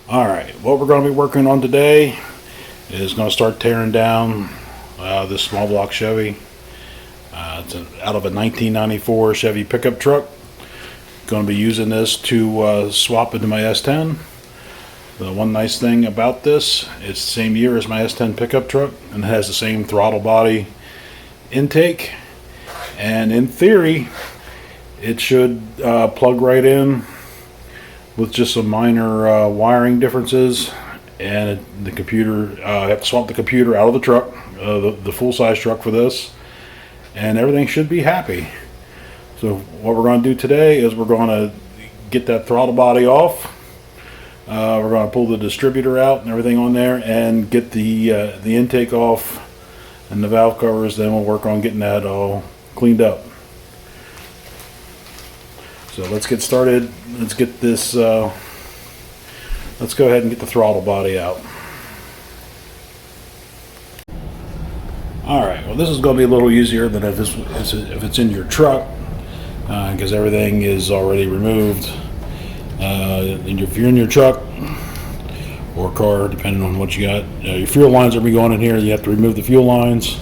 Alright, what we're going to be working on today is going to start tearing down this small block Chevy. It's out of a 1994 Chevy pickup truck. Going to be using this to swap into my S10. The one nice thing about this, it's the same year as my S10 pickup truck and it has the same throttle body intake, and in theory it should plug right in with just some minor wiring differences, and the computer, I have to swap the computer out of the truck, the full-size truck for this, and everything should be happy. So what we're going to do today is we're going to get that throttle body off. We're going to pull the distributor out and everything on there and get the intake off and the valve covers. Then we'll work on getting that all cleaned up. So let's get started. Let's get this, let's go ahead and get the throttle body out. Alright, well this is going to be a little easier than if it's in your truck, because everything is already removed. If you're in your truck or car, depending on what you got, your fuel lines are going to be going in here. You have to remove the fuel lines,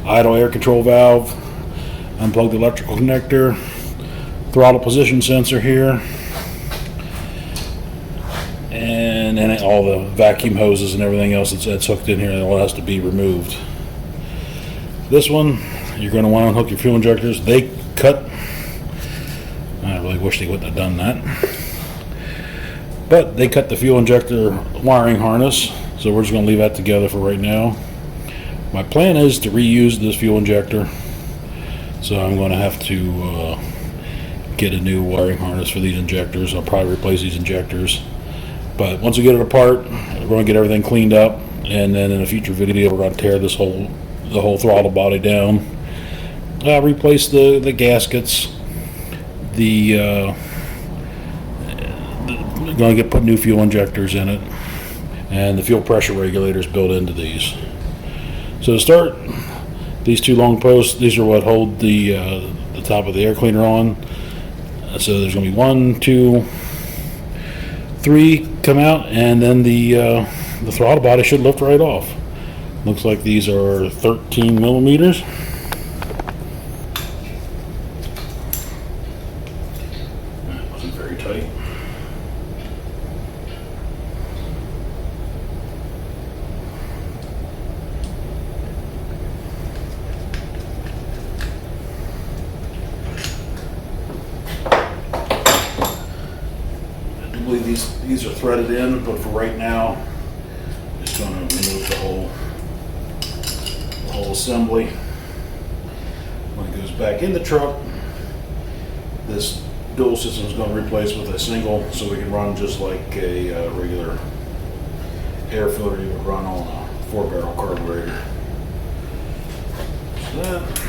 idle air control valve, unplug the electrical connector, throttle position sensor here, and then all the vacuum hoses and everything else that's hooked in here, all has to be removed. This one, you're going to want to unhook your fuel injectors. They cut. I really wish they wouldn't have done that, but they cut the fuel injector wiring harness, so we're just going to leave that together for right now. My plan is to reuse this fuel injector, so I'm going to have to get a new wiring harness for these injectors. I'll probably replace these injectors, but once we get it apart, we're going to get everything cleaned up, and then in a future video we're going to tear the whole throttle body down, replace the gaskets, we're going to put new fuel injectors in it, and the fuel pressure regulators built into these. So to start, these two long posts, these are what hold the top of the air cleaner on. So there's going to be 1, 2, 3 come out, and then the throttle body should lift right off. Looks like these are 13 millimeters. That wasn't very tight. I do believe these are threaded in, but for right now, I'm just going to remove the whole assembly. When it goes back in the truck, this dual system is going to replace with a single, so we can run just like a regular air filter you would run on a 4-barrel carburetor. So that.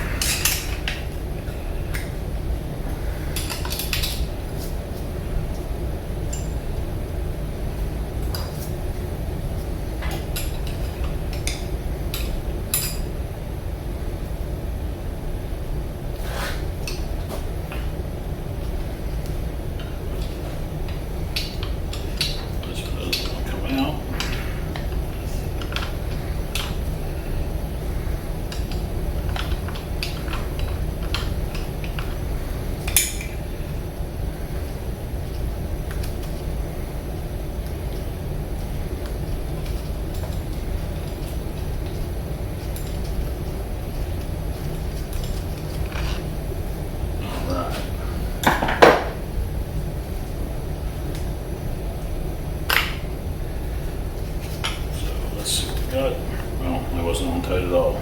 Well, that wasn't on tight at all.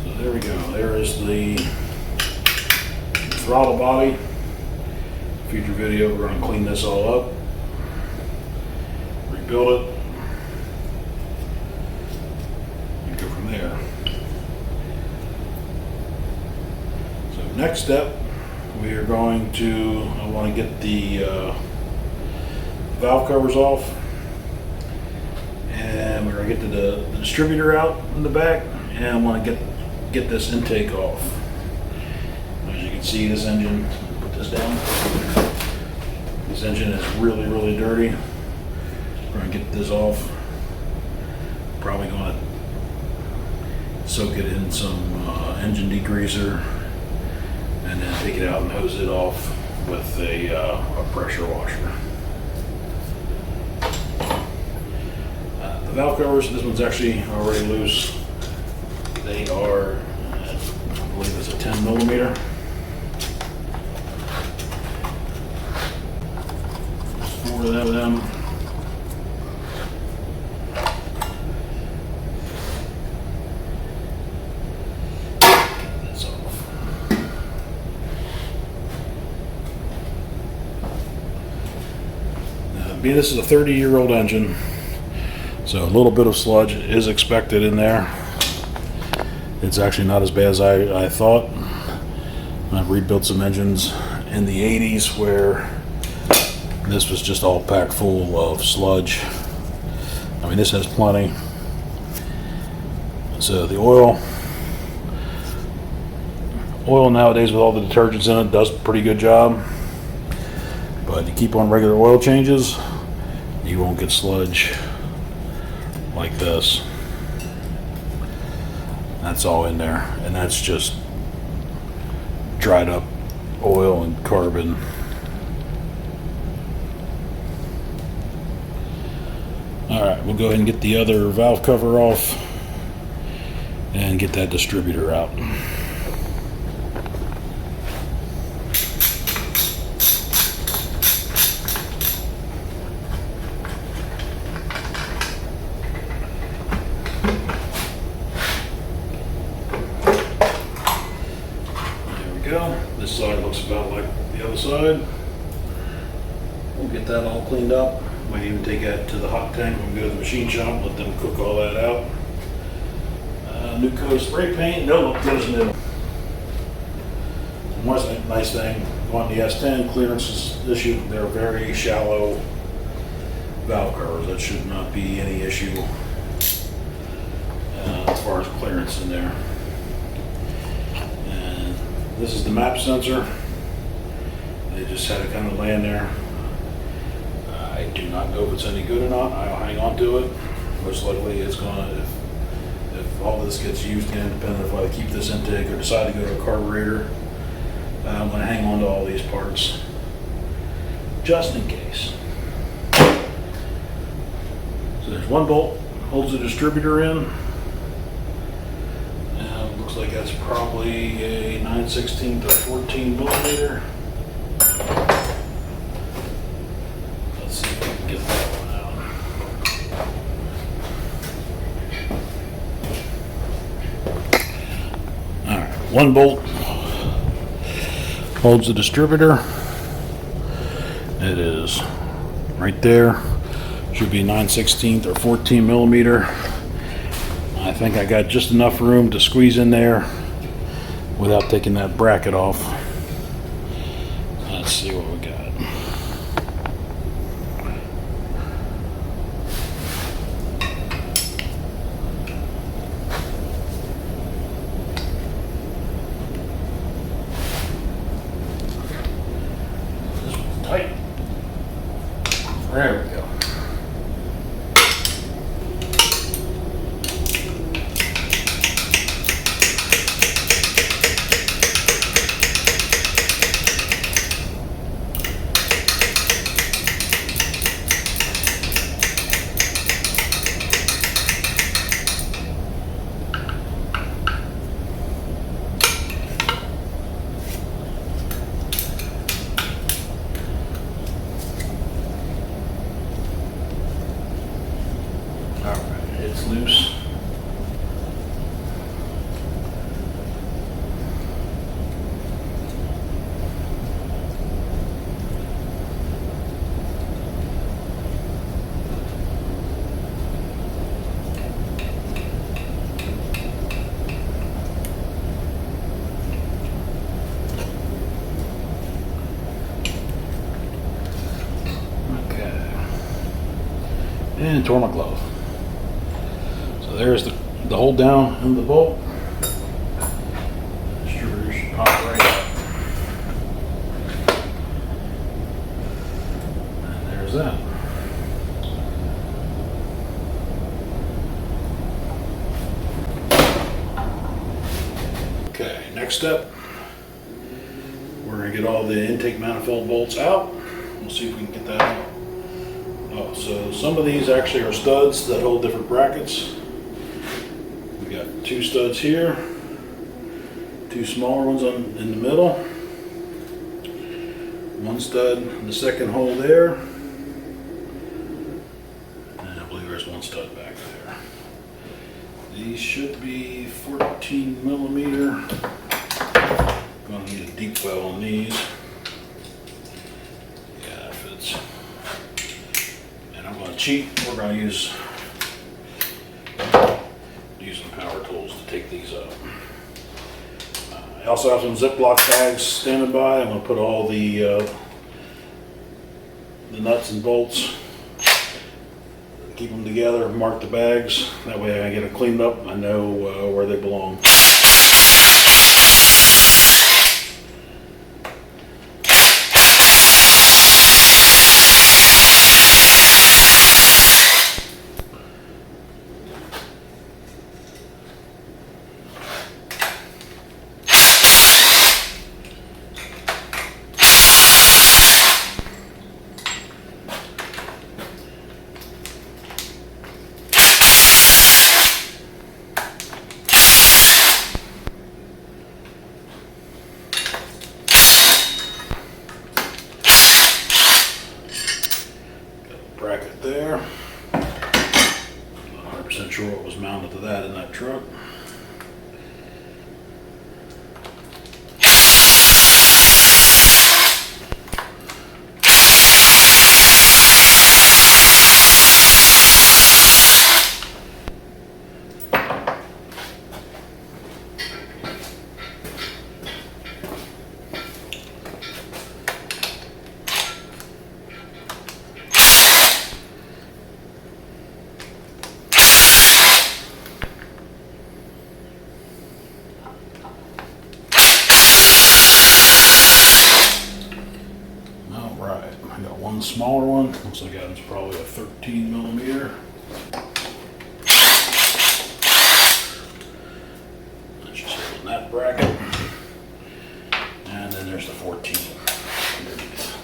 So there we go. There is the throttle body. Future video, we're going to clean this all up, rebuild it, and go from there. So next step, we are going to, I want to get the valve covers off, and we're going to get the distributor out in the back, and I want to get this intake off. As you can see, this engine, put this down. This This engine is really, really dirty. I'm going to get this off. Probably going to soak it in some engine degreaser and then take it out and hose it off with a pressure washer. The valve covers, this one's actually already loose. They are, I believe it's a 10 millimeter. There's 4 of them. That's off. Being this is a 30-year-old engine, so a little bit of sludge is expected in there. It's actually not as bad as I thought. I've rebuilt some engines in the 80s where this was just all packed full of sludge. I mean, this has plenty. So the oil nowadays with all the detergents in it does a pretty good job. But you keep on regular oil changes, you won't get sludge like this. That's all in there, and that's just dried up oil and carbon. Alright, we'll go ahead and get the other valve cover off and get that distributor out. This side looks about like the other side. We'll get that all cleaned up. Might even take that to the hot tank when we go to the machine shop, let them cook all that out. New coat of spray paint, no, look good as new. One nice thing, on the S10 clearance issue, they're very shallow valve covers. That should not be any issue as far as clearance in there. This is the map sensor. They just had it kind of laying there. I do not know if it's any good or not. I'll hang on to it. Most likely it's gonna, if all this gets used again, depending if I keep this intake or decide to go to a carburetor, I'm gonna hang on to all these parts just in case. So there's one bolt, holds the distributor in. Looks like that's probably a 9/16 to 14 millimeter. Let's see if I can get that one out. Alright, one bolt holds the distributor. It is right there. Should be 9/16 or 14 millimeter. I think I got just enough room to squeeze in there without taking that bracket off. Let's see what we got. This one's tight. There we go. It's loose. Okay. And tore my glove. So there's the hold down and the bolt. Distributor should pop right up. is that? Okay, next step, we're going to get all the intake manifold bolts out. We'll see if we can get that out. Oh, so some of these actually are studs that hold different brackets. We got 2 studs here, 2 smaller ones in the middle, 1 stud in the second hole there, and I believe there's 1 stud back there. These should be 14 millimeter. Gonna need a deep well on these. Yeah, that fits. And I'm gonna cheat. We're gonna use some power tools to take these up. I also have some Ziploc bags standing by. I'm gonna put all the nuts and bolts, keep them together, mark the bags. That way I get it cleaned up. I know where they belong. Bracket there. Not 100% sure what was mounted to that in that truck. I got 1 smaller one. Looks like that was probably a 13 millimeter. That's just holding that bracket. And then there's the 14 underneath.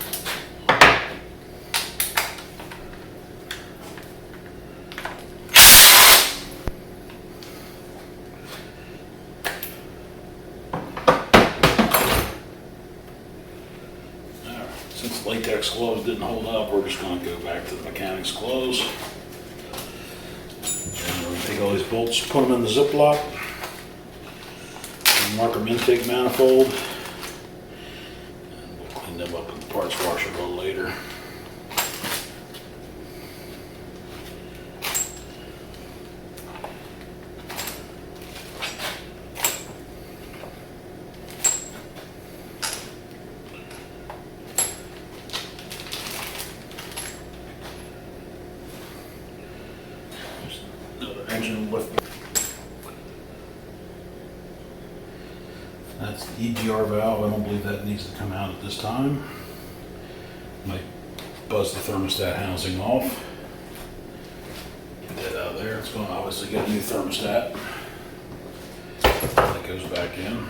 Since latex gloves didn't hold up, we're just going to go back to the mechanics gloves. And we're going to take all these bolts, put them in the Ziploc, and mark them intake manifold. And we'll clean them up in the parts washer a little later. Engine lift. That's the EGR valve. I don't believe that needs to come out at this time. Might buzz the thermostat housing off. Get that out of there. It's going to obviously get a new thermostat. That goes back in.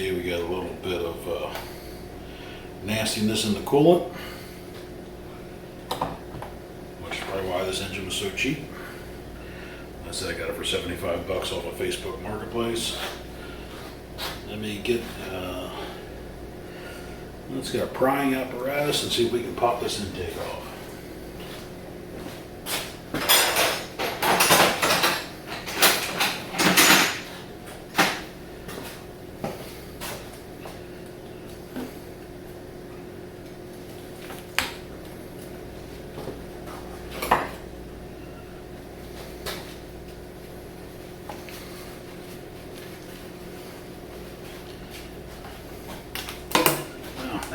We got a little bit of nastiness in the coolant, which is probably why this engine was so cheap. I said I got it for 75 bucks off of Facebook Marketplace. Let me get, let's get a prying apparatus and see if we can pop this intake off.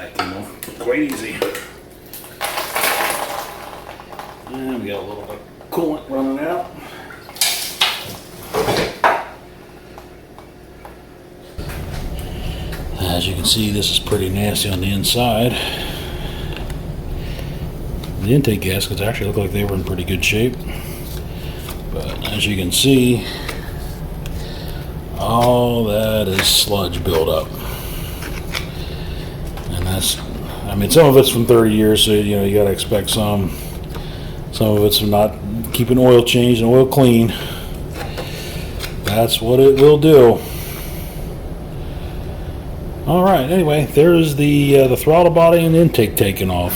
That came off quite easy. And we got a little bit of coolant running out. As you can see, this is pretty nasty on the inside. The intake gaskets actually look like they were in pretty good shape. But as you can see, all that is sludge buildup. And that's, I mean, some of it's from 30 years, so you know, you gotta expect some. Some of it's from not keeping oil changed and oil clean. That's what it will do. All right, anyway, there's the throttle body and intake taken off.